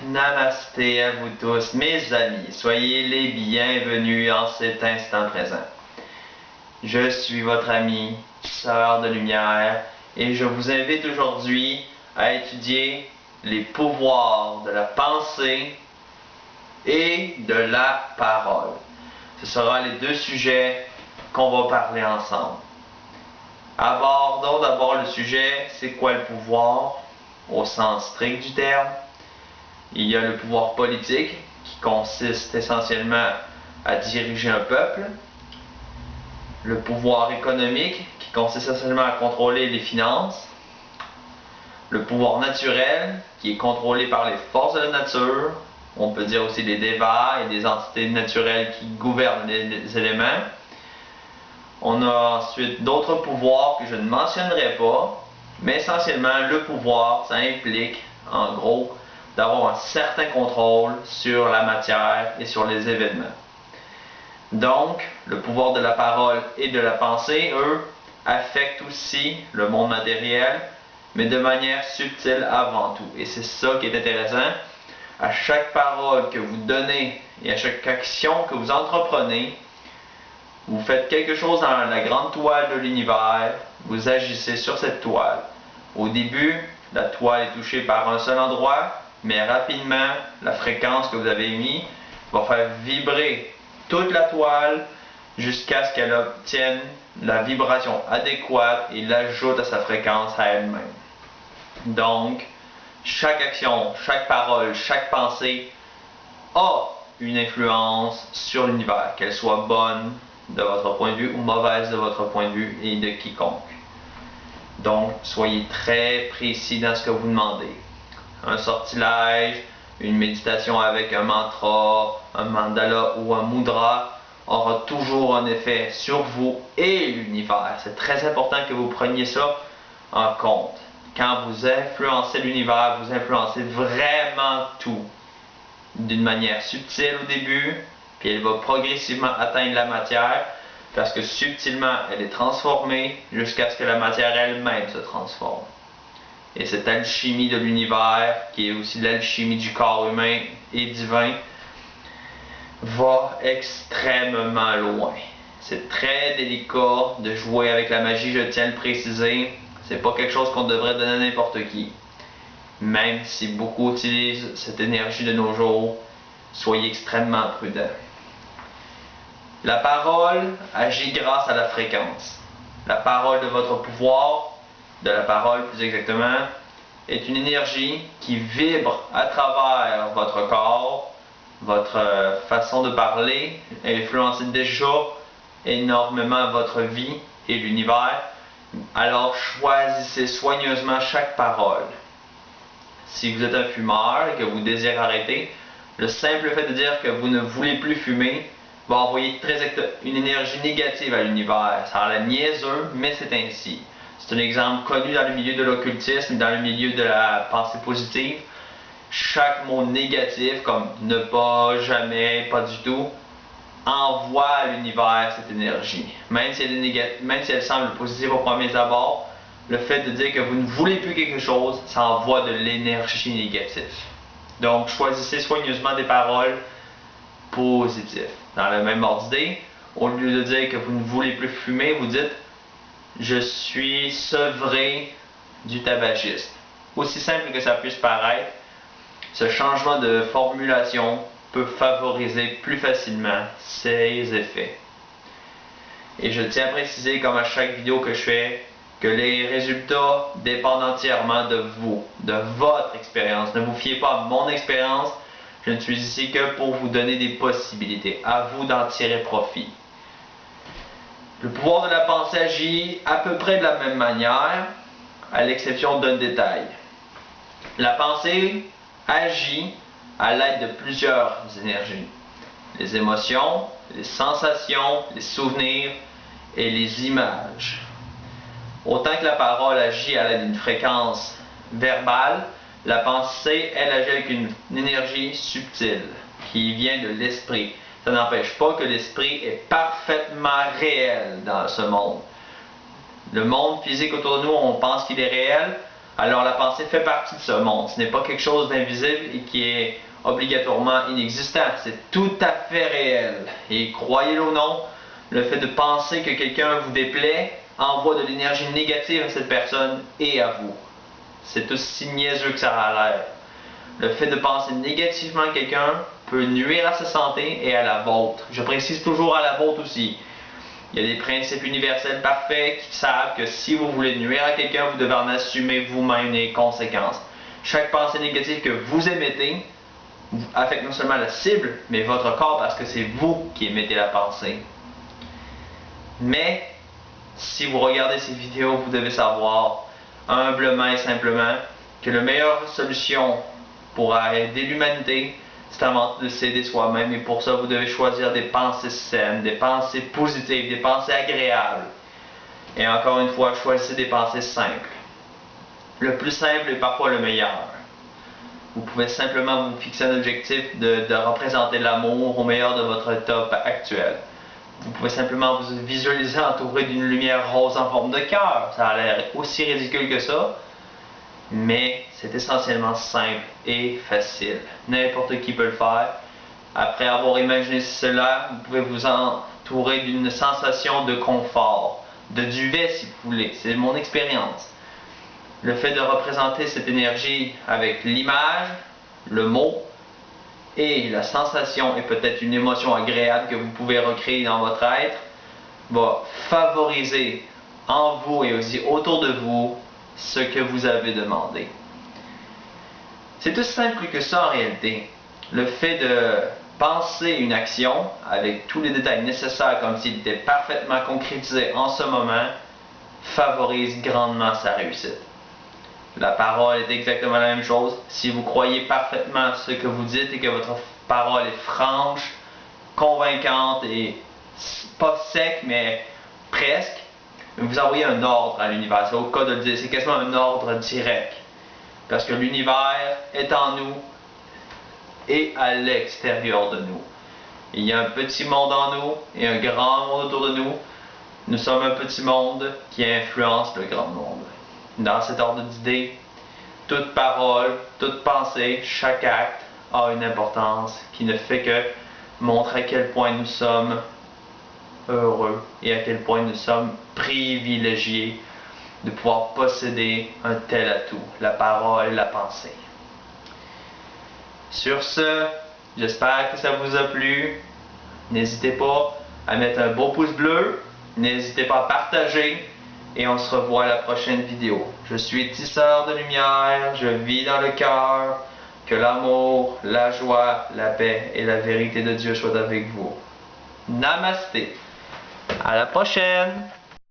Namasté à vous tous, mes amis. Soyez les bienvenus en cet instant présent. Je suis votre ami, Sœur de Lumière, et je vous invite aujourd'hui à étudier les pouvoirs de la pensée et de la parole. Ce sera les deux sujets qu'on va parler ensemble. Abordons d'abord le sujet, c'est quoi le pouvoir au sens strict du terme. Il y a le pouvoir politique qui consiste essentiellement à diriger un peuple. Le pouvoir économique qui consiste essentiellement à contrôler les finances. Le pouvoir naturel qui est contrôlé par les forces de la nature. On peut dire aussi des dévas et des entités naturelles qui gouvernent les éléments. On a ensuite d'autres pouvoirs que je ne mentionnerai pas, mais essentiellement le pouvoir, ça implique en gros d'avoir un certain contrôle sur la matière et sur les événements. Donc, le pouvoir de la parole et de la pensée, eux, affectent aussi le monde matériel, mais de manière subtile avant tout. Et c'est ça qui est intéressant. À chaque parole que vous donnez et à chaque action que vous entreprenez, vous faites quelque chose dans la grande toile de l'univers, vous agissez sur cette toile. Au début, la toile est touchée par un seul endroit, mais rapidement, la fréquence que vous avez émise va faire vibrer toute la toile jusqu'à ce qu'elle obtienne la vibration adéquate et l'ajoute à sa fréquence à elle-même. Donc, chaque action, chaque parole, chaque pensée a une influence sur l'univers, qu'elle soit bonne de votre point de vue ou mauvaise de votre point de vue et de quiconque. Donc, soyez très précis dans ce que vous demandez. Un sortilège, une méditation avec un mantra, un mandala ou un mudra aura toujours un effet sur vous et l'univers. C'est très important que vous preniez ça en compte. Quand vous influencez l'univers, vous influencez vraiment tout. D'une manière subtile au début, puis elle va progressivement atteindre la matière, parce que subtilement elle est transformée jusqu'à ce que la matière elle-même se transforme. Et cette alchimie de l'univers, qui est aussi l'alchimie du corps humain et divin, va extrêmement loin. C'est très délicat de jouer avec la magie, je tiens à le préciser. C'est pas quelque chose qu'on devrait donner à n'importe qui. Même si beaucoup utilisent cette énergie de nos jours, soyez extrêmement prudents. La parole agit grâce à la fréquence. La parole de votre pouvoir, de la parole plus exactement, est une énergie qui vibre à travers votre corps, votre façon de parler, influence déjà énormément votre vie et l'univers. Alors choisissez soigneusement chaque parole. Si vous êtes un fumeur et que vous désirez arrêter, le simple fait de dire que vous ne voulez plus fumer va envoyer une énergie négative à l'univers. Ça a l'air niaiseux, mais c'est ainsi. C'est un exemple connu dans le milieu de l'occultisme, dans le milieu de la pensée positive. Chaque mot négatif, comme ne pas, jamais, pas du tout, envoie à l'univers cette énergie. Même si elle semble positive au premier abord, le fait de dire que vous ne voulez plus quelque chose, ça envoie de l'énergie négative. Donc, choisissez soigneusement des paroles positives. Dans le même ordre d'idée, au lieu de dire que vous ne voulez plus fumer, vous dites « Je suis sevré du tabagisme ». Aussi simple que ça puisse paraître, ce changement de formulation peut favoriser plus facilement ses effets. Et je tiens à préciser, comme à chaque vidéo que je fais, que les résultats dépendent entièrement de vous, de votre expérience. Ne vous fiez pas à mon expérience, je ne suis ici que pour vous donner des possibilités. À vous d'en tirer profit. Le pouvoir de la pensée agit à peu près de la même manière, à l'exception d'un détail. La pensée agit à l'aide de plusieurs énergies. Les émotions, les sensations, les souvenirs et les images. Autant que la parole agit à l'aide d'une fréquence verbale, la pensée, elle agit avec une énergie subtile qui vient de l'esprit. Ça n'empêche pas que l'esprit est parfaitement réel dans ce monde. Le monde physique autour de nous, on pense qu'il est réel. Alors la pensée fait partie de ce monde. Ce n'est pas quelque chose d'invisible et qui est obligatoirement inexistant. C'est tout à fait réel. Et croyez-le ou non, le fait de penser que quelqu'un vous déplaît envoie de l'énergie négative à cette personne et à vous. C'est aussi niaiseux que ça a l'air. Le fait de penser négativement à quelqu'un peut nuire à sa santé et à la vôtre. Je précise toujours à la vôtre aussi. Il y a des principes universels parfaits qui savent que si vous voulez nuire à quelqu'un, vous devez en assumer vous-même les conséquences. Chaque pensée négative que vous émettez affecte non seulement la cible, mais votre corps parce que c'est vous qui émettez la pensée. Mais, si vous regardez ces vidéos, vous devez savoir, humblement et simplement, que la meilleure solution pour aider l'humanité, c'est avant tout de s'aider soi-même. Et pour ça, vous devez choisir des pensées saines, des pensées positives, des pensées agréables. Et encore une fois, choisissez des pensées simples. Le plus simple est parfois le meilleur. Vous pouvez simplement vous fixer un objectif de représenter l'amour au meilleur de votre top actuel. Vous pouvez simplement vous visualiser entouré d'une lumière rose en forme de cœur. Ça a l'air aussi ridicule que ça, mais c'est essentiellement simple et facile. N'importe qui peut le faire. Après avoir imaginé cela, vous pouvez vous entourer d'une sensation de confort, de duvet si vous voulez. C'est mon expérience. Le fait de représenter cette énergie avec l'image, le mot et la sensation et peut-être une émotion agréable que vous pouvez recréer dans votre être va favoriser en vous et aussi autour de vous ce que vous avez demandé. C'est aussi simple que ça en réalité. Le fait de penser une action avec tous les détails nécessaires comme s'il était parfaitement concrétisé en ce moment favorise grandement sa réussite. La parole est exactement la même chose. Si vous croyez parfaitement ce que vous dites et que votre parole est franche, convaincante et pas sec mais presque, vous envoyez un ordre à l'univers. C'est au cas de le dire, c'est quasiment un ordre direct. Parce que l'univers est en nous et à l'extérieur de nous. Il y a un petit monde en nous et un grand monde autour de nous. Nous sommes un petit monde qui influence le grand monde. Dans cet ordre d'idées, toute parole, toute pensée, chaque acte a une importance qui ne fait que montrer à quel point nous sommes heureux et à quel point nous sommes privilégiés de pouvoir posséder un tel atout, la parole, la pensée. Sur ce, j'espère que ça vous a plu. N'hésitez pas à mettre un beau pouce bleu, n'hésitez pas à partager et on se revoit à la prochaine vidéo. Je suis tisseur de lumière, je vis dans le cœur. Que l'amour, la joie, la paix et la vérité de Dieu soient avec vous. Namasté. À la prochaine!